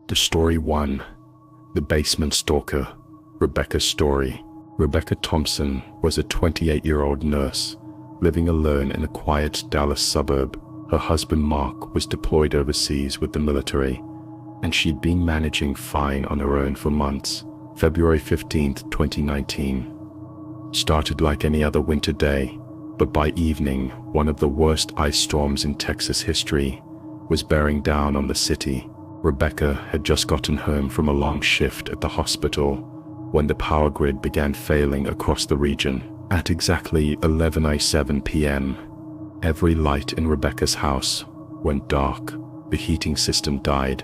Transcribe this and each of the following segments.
The Story 1. The Basement Stalker. Rebecca's Story. Rebecca Thompson was a 28-year-old nurse, living alone in a quiet Dallas suburb. Her husband Mark was deployed overseas with the military, and she'd been managing fine on her own for months. February 15th, 2019. Started like any other winter day, but by evening, one of the worst ice storms in Texas history was bearing down on the city. Rebecca had just gotten home from a long shift at the hospital when the power grid began failing across the region. At exactly 11:07 p.m., every light in Rebecca's house went dark. The heating system died.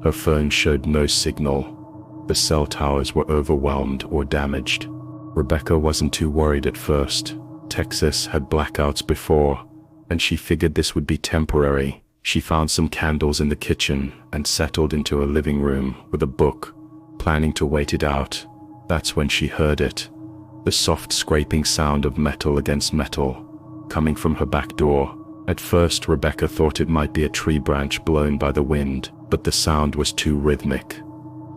Her phone showed no signal. The cell towers were overwhelmed or damaged. Rebecca wasn't too worried at first. Texas had blackouts before, and she figured this would be temporary. She found some candles in the kitchen and settled into a living room with a book, planning to wait it out. That's when she heard it. The soft scraping sound of metal against metal, coming from her back door. At first, Rebecca thought it might be a tree branch blown by the wind, but the sound was too rhythmic,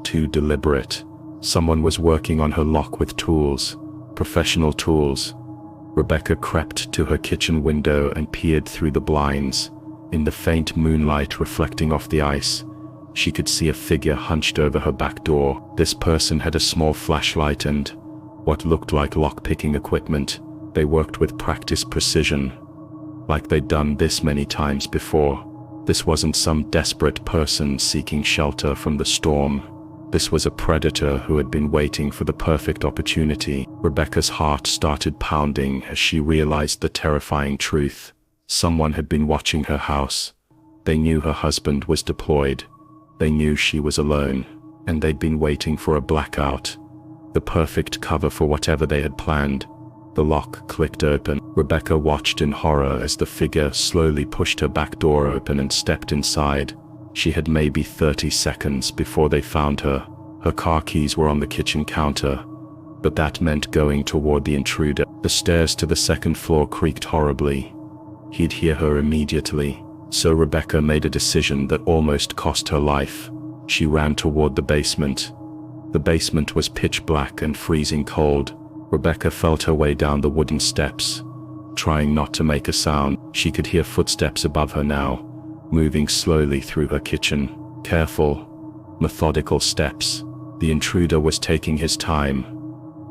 too deliberate. Someone was working on her lock with tools, professional tools. Rebecca crept to her kitchen window and peered through the blinds. In the faint moonlight reflecting off the ice, she could see a figure hunched over her back door. This person had a small flashlight and what looked like lock-picking equipment. They worked with practiced precision, like they'd done this many times before. This wasn't some desperate person seeking shelter from the storm. This was a predator who had been waiting for the perfect opportunity. Rebecca's heart started pounding as she realized the terrifying truth. Someone had been watching her house. They knew her husband was deployed. They knew she was alone, and they'd been waiting for a blackout, the perfect cover for whatever they had planned. The lock clicked open. Rebecca watched in horror as the figure slowly pushed her back door open and stepped inside. She had maybe 30 seconds before they found her. Her car keys were on the kitchen counter, but that meant going toward the intruder. The stairs to the second floor creaked horribly. He'd hear her immediately, so Rebecca made a decision that almost cost her life. She ran toward the basement. The basement was pitch black and freezing cold. Rebecca felt her way down the wooden steps, trying not to make a sound. She could hear footsteps above her now, moving slowly through her kitchen. Careful, methodical steps. The intruder was taking his time,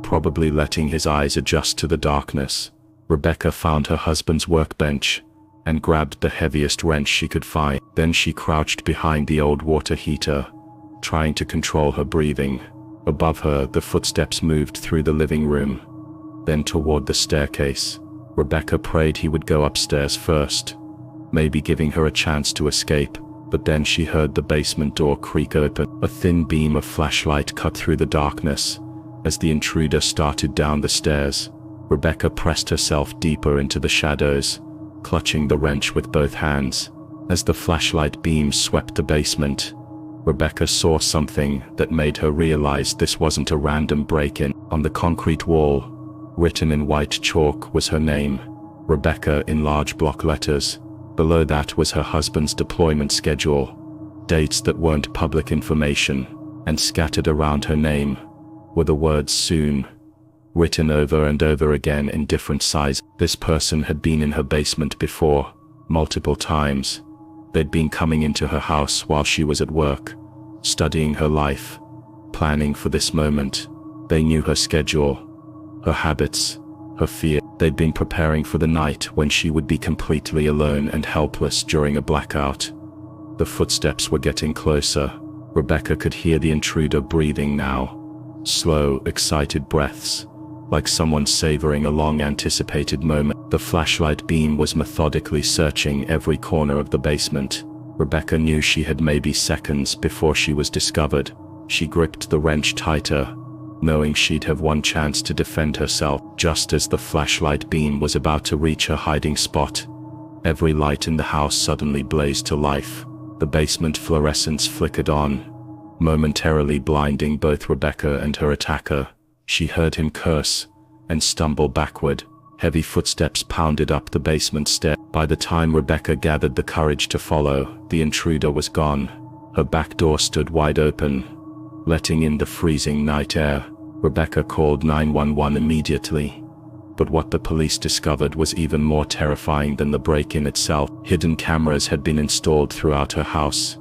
probably letting his eyes adjust to the darkness. Rebecca found her husband's workbench and grabbed the heaviest wrench she could find. Then she crouched behind the old water heater, trying to control her breathing. Above her, the footsteps moved through the living room, then toward the staircase. Rebecca prayed he would go upstairs first, maybe giving her a chance to escape. But then she heard the basement door creak open. A thin beam of flashlight cut through the darkness as the intruder started down the stairs. Rebecca pressed herself deeper into the shadows, clutching the wrench with both hands. As the flashlight beam swept the basement, Rebecca saw something that made her realize this wasn't a random break-in. On the concrete wall, written in white chalk, was her name, Rebecca, in large block letters. Below that was her husband's deployment schedule, dates that weren't public information, and scattered around her name were the words "soon," written over and over again in different sizes. This person had been in her basement before, multiple times. They'd been coming into her house while she was at work, studying her life, planning for this moment. They knew her schedule, her habits, her fear. They'd been preparing for the night when she would be completely alone and helpless during a blackout. The footsteps were getting closer. Rebecca could hear the intruder breathing now, slow, excited breaths, like someone savoring a long-anticipated moment. The flashlight beam was methodically searching every corner of the basement. Rebecca knew she had maybe seconds before she was discovered. She gripped the wrench tighter, knowing she'd have one chance to defend herself. Just as the flashlight beam was about to reach her hiding spot, every light in the house suddenly blazed to life. The basement fluorescence flickered on, momentarily blinding both Rebecca and her attacker. She heard him curse and stumble backward. Heavy footsteps pounded up the basement stair. By the time Rebecca gathered the courage to follow, the intruder was gone. Her back door stood wide open, letting in the freezing night air. Rebecca called 911 immediately. But what the police discovered was even more terrifying than the break-in itself. Hidden cameras had been installed throughout her house.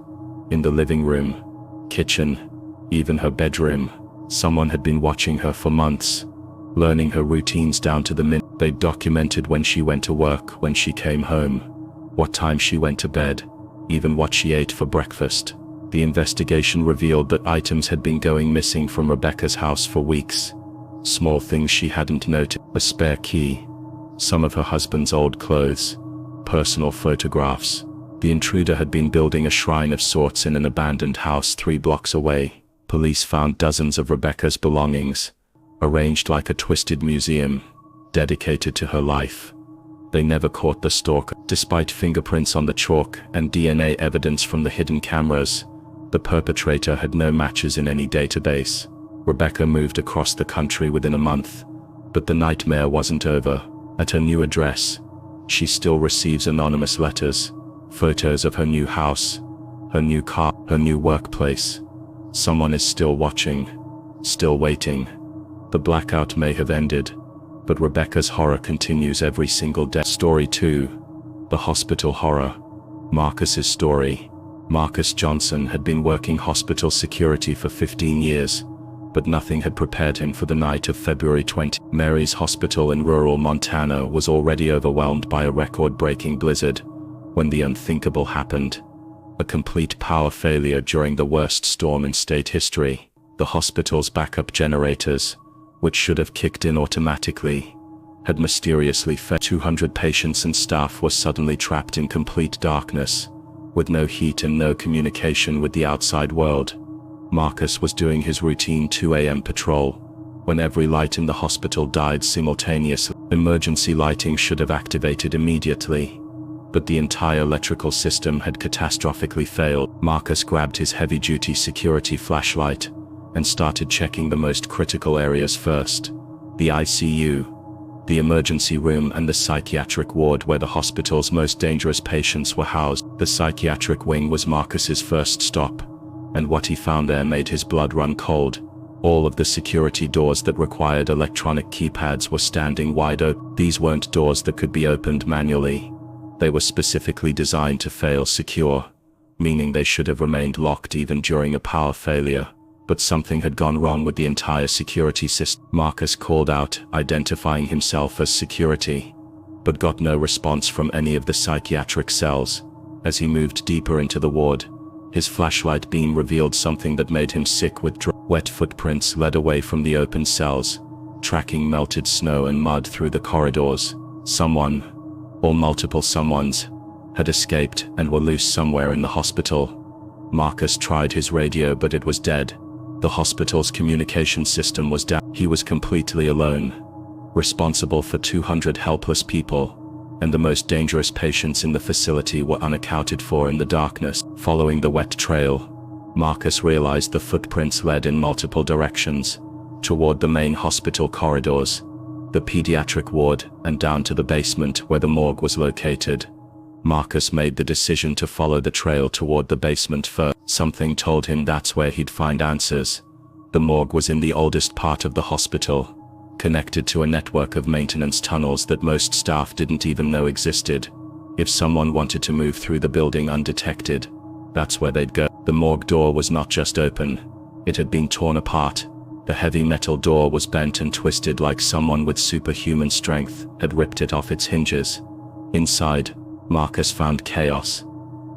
In the living room, kitchen, even her bedroom. Someone had been watching her for months, learning her routines down to the minute. They documented when she went to work, when she came home, what time she went to bed, even what she ate for breakfast. The investigation revealed that items had been going missing from Rebecca's house for weeks. Small things she hadn't noticed: a spare key, some of her husband's old clothes, personal photographs. The intruder had been building a shrine of sorts in an abandoned house 3 blocks away. Police found dozens of Rebecca's belongings, arranged like a twisted museum, dedicated to her life. They never caught the stalker. Despite fingerprints on the chalk and DNA evidence from the hidden cameras, the perpetrator had no matches in any database. Rebecca moved across the country within a month, but the nightmare wasn't over. At her new address, she still receives anonymous letters, photos of her new house, her new car, her new workplace. Someone is still watching, still waiting. The blackout may have ended, but Rebecca's horror continues every single day. Story 2. The Hospital Horror. Marcus's story. Marcus Johnson had been working hospital security for 15 years, but nothing had prepared him for the night of February 20. Mary's Hospital in rural Montana was already overwhelmed by a record-breaking blizzard when the unthinkable happened. A complete power failure during the worst storm in state history. The hospital's backup generators, which should have kicked in automatically, had mysteriously failed. 200 patients and staff were suddenly trapped in complete darkness, with no heat and no communication with the outside world. Marcus was doing his routine 2 a.m. patrol when every light in the hospital died simultaneously. Emergency lighting should have activated immediately, but the entire electrical system had catastrophically failed. Marcus grabbed his heavy-duty security flashlight and started checking the most critical areas first: the ICU, the emergency room, and the psychiatric ward where the hospital's most dangerous patients were housed. The psychiatric wing was Marcus's first stop, and what he found there made his blood run cold. All of the security doors that required electronic keypads were standing wide open. These weren't doors that could be opened manually. They were specifically designed to fail secure, meaning they should have remained locked even during a power failure. But something had gone wrong with the entire security system. Marcus called out, identifying himself as security, but got no response from any of the psychiatric cells. As he moved deeper into the ward, his flashlight beam revealed something that made him sick. Wet footprints led away from the open cells, tracking melted snow and mud through the corridors. Someone, or multiple someones, had escaped and were loose somewhere in the hospital. Marcus tried his radio, but it was dead. The hospital's communication system was down. He was completely alone, responsible for 200 helpless people, and the most dangerous patients in the facility were unaccounted for in the darkness. Following the wet trail, Marcus realized the footprints led in multiple directions, toward the main hospital corridors, the pediatric ward, and down to the basement where the morgue was located. Marcus made the decision to follow the trail toward the basement first. Something told him that's where he'd find answers. The morgue was in the oldest part of the hospital, connected to a network of maintenance tunnels that most staff didn't even know existed. If someone wanted to move through the building undetected, that's where they'd go. The morgue door was not just open, it had been torn apart. The heavy metal door was bent and twisted like someone with superhuman strength had ripped it off its hinges. Inside, Marcus found chaos.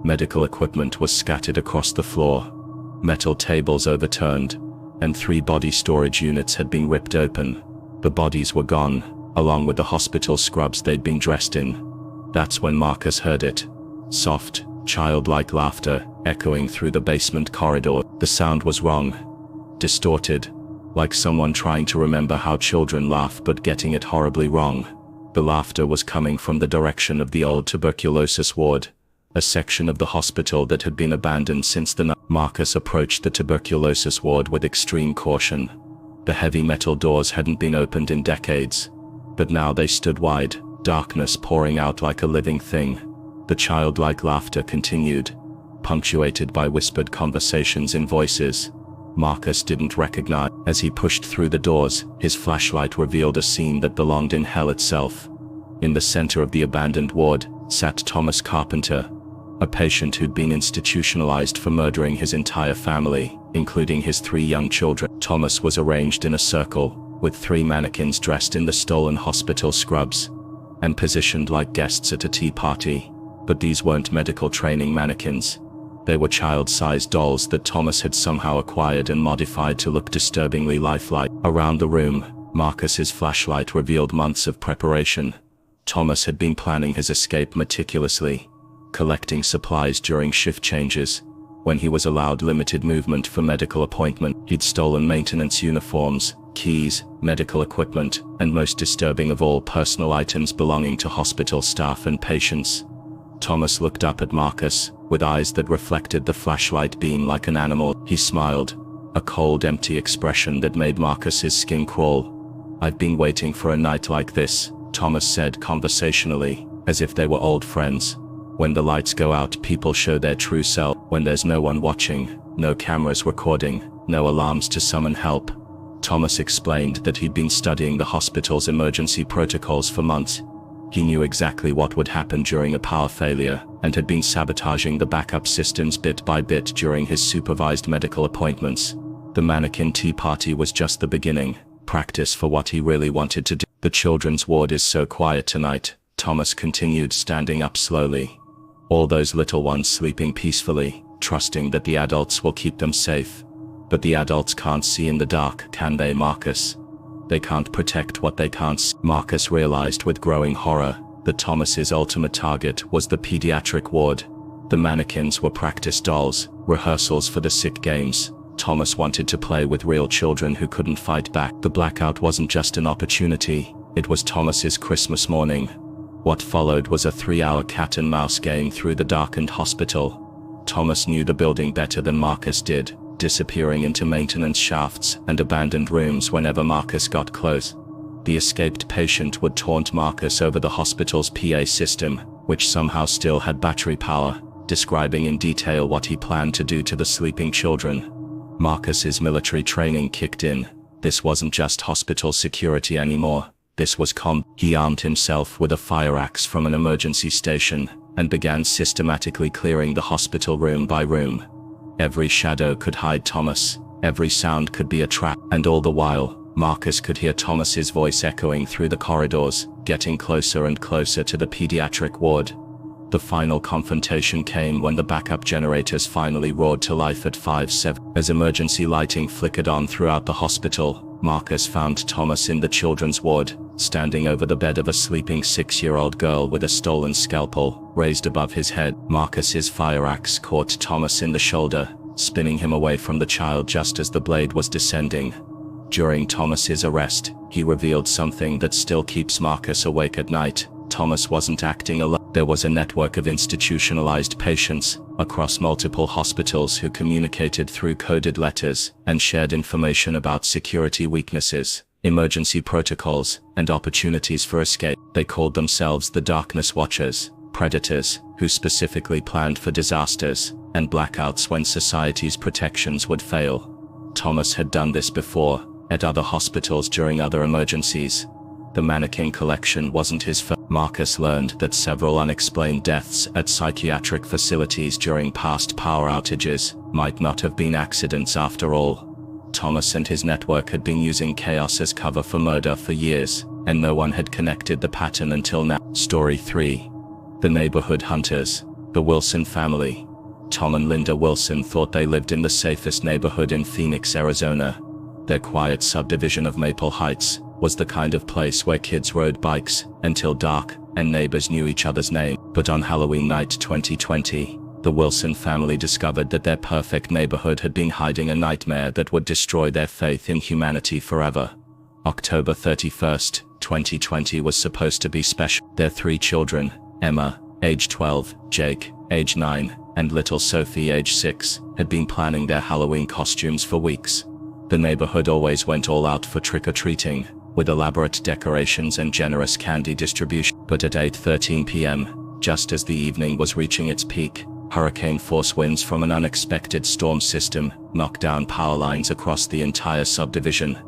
Medical equipment was scattered across the floor, metal tables overturned, and 3 body storage units had been ripped open. The bodies were gone, along with the hospital scrubs they'd been dressed in. That's when Marcus heard it. Soft, childlike laughter echoing through the basement corridor. The sound was wrong, distorted, like someone trying to remember how children laugh but getting it horribly wrong. The laughter was coming from the direction of the old tuberculosis ward, a section of the hospital that had been abandoned since the night. Marcus approached the tuberculosis ward with extreme caution. The heavy metal doors hadn't been opened in decades, but now they stood wide, darkness pouring out like a living thing. The childlike laughter continued, punctuated by whispered conversations in voices Marcus didn't recognize. As he pushed through the doors, his flashlight revealed a scene that belonged in hell itself. In the center of the abandoned ward sat Thomas Carpenter, a patient who'd been institutionalized for murdering his entire family, including his 3 young children. Thomas was arranged in a circle, with 3 mannequins dressed in the stolen hospital scrubs, and positioned like guests at a tea party. But these weren't medical training mannequins. They were child-sized dolls that Thomas had somehow acquired and modified to look disturbingly lifelike. Around the room, Marcus's flashlight revealed months of preparation. Thomas had been planning his escape meticulously, collecting supplies during shift changes. When he was allowed limited movement for medical appointment, he'd stolen maintenance uniforms, keys, medical equipment, and most disturbing of all, personal items belonging to hospital staff and patients. Thomas looked up at Marcus, with eyes that reflected the flashlight beam like an animal. He smiled, a cold, empty expression that made Marcus's skin crawl. "I've been waiting for a night like this," Thomas said conversationally, as if they were old friends. "When the lights go out, people show their true self. When there's no one watching, no cameras recording, no alarms to summon help." Thomas explained that he'd been studying the hospital's emergency protocols for months. He knew exactly what would happen during a power failure, and had been sabotaging the backup systems bit by bit during his supervised medical appointments. The mannequin tea party was just the beginning, practice for what he really wanted to do. "The children's ward is so quiet tonight," Thomas continued, standing up slowly. "All those little ones sleeping peacefully, trusting that the adults will keep them safe. But the adults can't see in the dark, can they, Marcus? They can't protect what they can't see." Marcus realized with growing horror that Thomas's ultimate target was the pediatric ward. The mannequins were practice dolls, rehearsals for the sick games. Thomas wanted to play with real children who couldn't fight back. The blackout wasn't just an opportunity, it was Thomas's Christmas morning. What followed was a 3-hour cat-and-mouse game through the darkened hospital. Thomas knew the building better than Marcus did, disappearing into maintenance shafts and abandoned rooms whenever Marcus got close. The escaped patient would taunt Marcus over the hospital's PA system, which somehow still had battery power, describing in detail what he planned to do to the sleeping children. Marcus's military training kicked in. This wasn't just hospital security anymore. This was He armed himself with a fire axe from an emergency station, and began systematically clearing the hospital room by room. Every shadow could hide Thomas, every sound could be a trap, and all the while, Marcus could hear Thomas's voice echoing through the corridors, getting closer and closer to the pediatric ward. The final confrontation came when the backup generators finally roared to life at 5:07. As emergency lighting flickered on throughout the hospital, Marcus found Thomas in the children's ward, standing over the bed of a sleeping 6-year-old girl with a stolen scalpel raised above his head. Marcus's fire axe caught Thomas in the shoulder, spinning him away from the child just as the blade was descending. During Thomas's arrest, he revealed something that still keeps Marcus awake at night. Thomas wasn't acting alone. There was a network of institutionalized patients across multiple hospitals who communicated through coded letters and shared information about security weaknesses, emergency protocols, and opportunities for escape. They called themselves the Darkness Watchers, predators who specifically planned for disasters and blackouts when society's protections would fail. Thomas had done this before, at other hospitals during other emergencies. The mannequin collection wasn't his first. Marcus learned that several unexplained deaths at psychiatric facilities during past power outages might not have been accidents after all. Thomas and his network had been using chaos as cover for murder for years, and no one had connected the pattern until now. Story 3. The Neighborhood Hunters. The Wilson family. Tom and Linda Wilson thought they lived in the safest neighborhood in Phoenix, Arizona. Their quiet subdivision of Maple Heights was the kind of place where kids rode bikes until dark and neighbors knew each other's name. But on Halloween night 2020, the Wilson family discovered that their perfect neighborhood had been hiding a nightmare that would destroy their faith in humanity forever. October 31st, 2020 was supposed to be special. Their 3 children, Emma, age 12, Jake, age 9, and little Sophie, age 6, had been planning their Halloween costumes for weeks. The neighborhood always went all out for trick-or-treating, with elaborate decorations and generous candy distribution. But at 8:13 p.m., just as the evening was reaching its peak, Hurricane-force winds from an unexpected storm system knocked down power lines across the entire subdivision.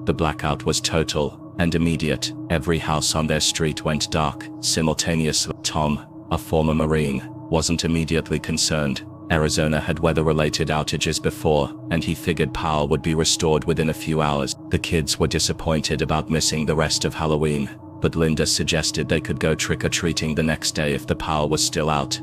The blackout was total and immediate. Every house on their street went dark simultaneously. Tom, a former Marine, wasn't immediately concerned. Arizona had weather-related outages before, and he figured power would be restored within a few hours. The kids were disappointed about missing the rest of Halloween, but Linda suggested they could go trick-or-treating the next day if the power was still out.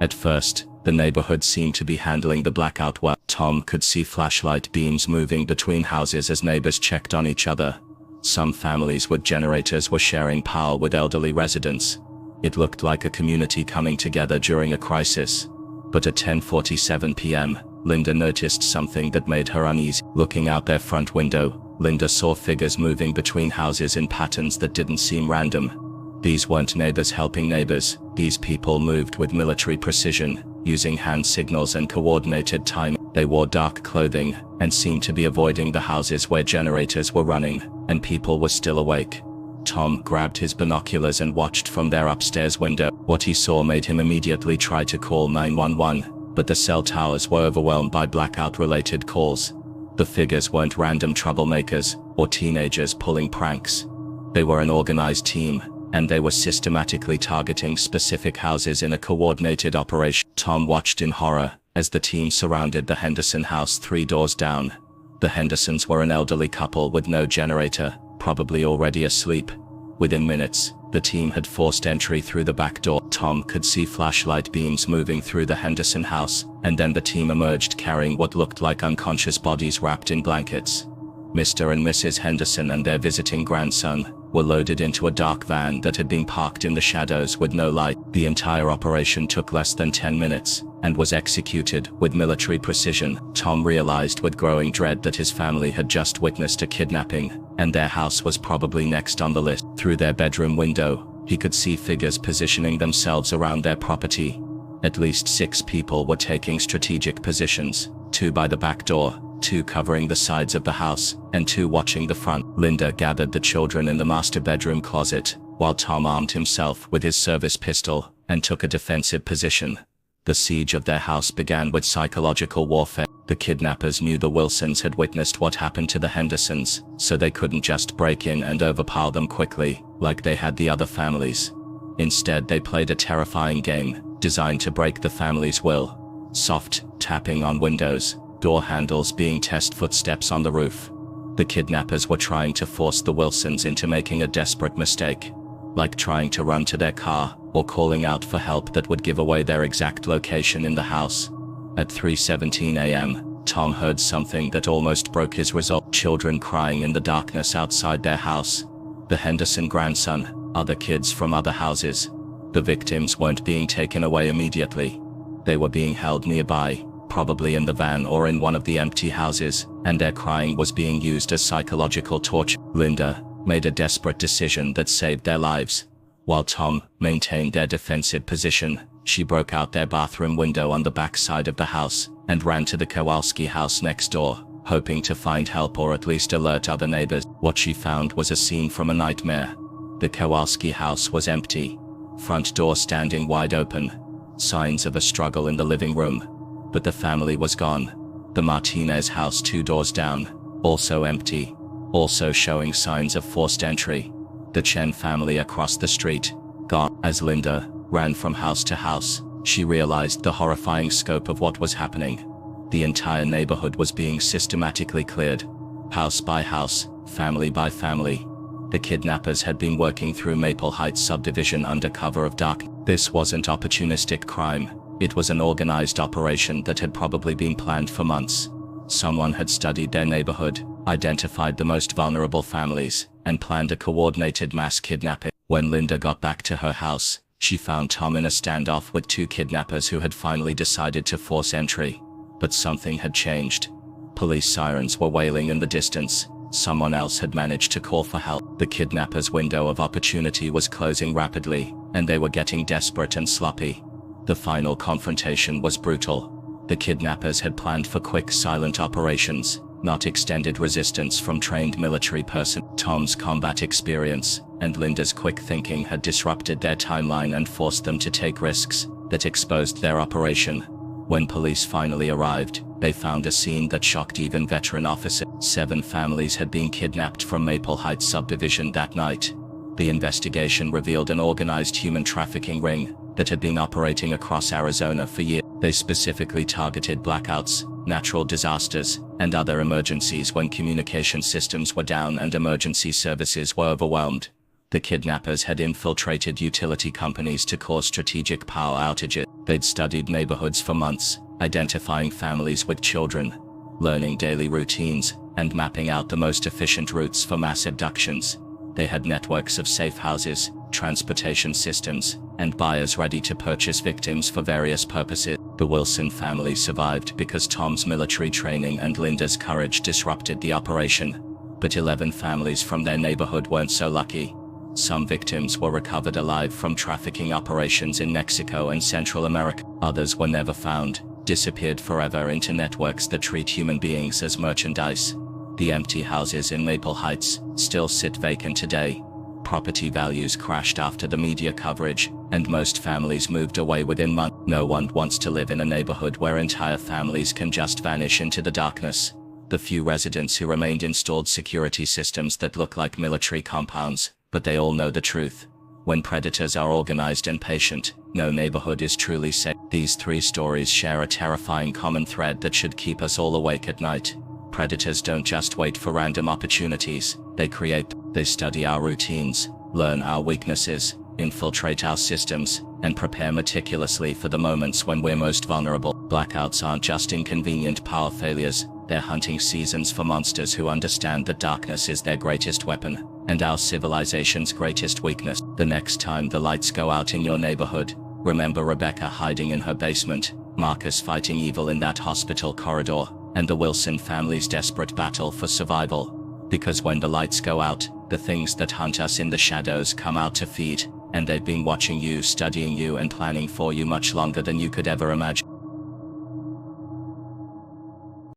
At first, the neighborhood seemed to be handling the blackout well. Tom could see flashlight beams moving between houses as neighbors checked on each other. Some families with generators were sharing power with elderly residents. It looked like a community coming together during a crisis. But at 10:47 p.m., Linda noticed something that made her uneasy. Looking out their front window, Linda saw figures moving between houses in patterns that didn't seem random. These weren't neighbors helping neighbors. These people moved with military precision, using hand signals and coordinated timing. They wore dark clothing and seemed to be avoiding the houses where generators were running and people were still awake. Tom grabbed his binoculars and watched from their upstairs window. What he saw made him immediately try to call 911, but the cell towers were overwhelmed by blackout-related calls. The figures weren't random troublemakers or teenagers pulling pranks. They were an organized team, and they were systematically targeting specific houses in a coordinated operation. Tom watched in horror as the team surrounded the Henderson house 3 doors down. The Hendersons were an elderly couple with no generator, probably already asleep. Within minutes, the team had forced entry through the back door. Tom could see flashlight beams moving through the Henderson house, and then the team emerged carrying what looked like unconscious bodies wrapped in blankets. Mr. and Mrs. Henderson and their visiting grandson were loaded into a dark van that had been parked in the shadows with no light. The entire operation took less than 10 minutes and was executed with military precision. Tom realized with growing dread that his family had just witnessed a kidnapping, and their house was probably next on the list. Through their bedroom window, he could see figures positioning themselves around their property. At least 6 people were taking strategic positions, 2 by the back door, 2 covering the sides of the house, and 2 watching the front. Linda gathered the children in the master bedroom closet, while Tom armed himself with his service pistol and took a defensive position. The siege of their house began with psychological warfare. The kidnappers knew the Wilsons had witnessed what happened to the Hendersons, so they couldn't just break in and overpower them quickly, like they had the other families. Instead, they played a terrifying game, designed to break the family's will. Soft tapping on windows, door handles being test footsteps on the roof. The kidnappers were trying to force the Wilsons into making a desperate mistake, like trying to run to their car or calling out for help that would give away their exact location in the house. At 3:17 a.m., Tom heard something that almost broke his resolve. Children crying in the darkness outside their house. The Henderson grandson, other kids from other houses. The victims weren't being taken away immediately. They were being held nearby, probably in the van or in one of the empty houses, and their crying was being used as psychological torture. Linda made a desperate decision that saved their lives. While Tom maintained their defensive position, she broke out their bathroom window on the back side of the house and ran to the Kowalski house next door, hoping to find help or at least alert other neighbors. What she found was a scene from a nightmare. The Kowalski house was empty, front door standing wide open, signs of a struggle in the living room. But the family was gone. The Martinez house 2 doors down, also empty, also showing signs of forced entry. The Chen family across the street, gone. As Linda ran from house to house, she realized the horrifying scope of what was happening. The entire neighborhood was being systematically cleared, house by house, family by family. The kidnappers had been working through Maple Heights subdivision under cover of dark. This wasn't opportunistic crime. It was an organized operation that had probably been planned for months. Someone had studied their neighborhood, identified the most vulnerable families, and planned a coordinated mass kidnapping. When Linda got back to her house, she found Tom in a standoff with 2 kidnappers who had finally decided to force entry. But something had changed. Police sirens were wailing in the distance. Someone else had managed to call for help. The kidnappers' window of opportunity was closing rapidly, and they were getting desperate and sloppy. The final confrontation was brutal. The kidnappers had planned for quick, silent operations, not extended resistance from trained military personnel. Tom's combat experience and Linda's quick thinking had disrupted their timeline and forced them to take risks that exposed their operation. When police finally arrived, they found a scene that shocked even veteran officers. 7 families had been kidnapped from Maple Heights subdivision that night. The investigation revealed an organized human trafficking ring that had been operating across Arizona for years. They specifically targeted blackouts, natural disasters, and other emergencies when communication systems were down and emergency services were overwhelmed. The kidnappers had infiltrated utility companies to cause strategic power outages. They'd studied neighborhoods for months, identifying families with children, learning daily routines, and mapping out the most efficient routes for mass abductions. They had networks of safe houses, transportation systems, and buyers ready to purchase victims for various purposes. The Wilson family survived because Tom's military training and Linda's courage disrupted the operation. But 11 families from their neighborhood weren't so lucky. Some victims were recovered alive from trafficking operations in Mexico and Central America. Others were never found, disappeared forever into networks that treat human beings as merchandise. The empty houses in Maple Heights still sit vacant today. Property values crashed after the media coverage, and most families moved away within months. No one wants to live in a neighborhood where entire families can just vanish into the darkness. The few residents who remained installed security systems that look like military compounds, but they all know the truth. When predators are organized and patient, no neighborhood is truly safe. These 3 stories share a terrifying common thread that should keep us all awake at night. Predators don't just wait for random opportunities, they study our routines, learn our weaknesses, infiltrate our systems, and prepare meticulously for the moments when we're most vulnerable. Blackouts aren't just inconvenient power failures, they're hunting seasons for monsters who understand that darkness is their greatest weapon, and our civilization's greatest weakness. The next time the lights go out in your neighborhood, remember Rebecca hiding in her basement, Marcus fighting evil in that hospital corridor, and the Wilson family's desperate battle for survival. Because when the lights go out, the things that hunt us in the shadows come out to feed, and they've been watching you, studying you, and planning for you much longer than you could ever imagine.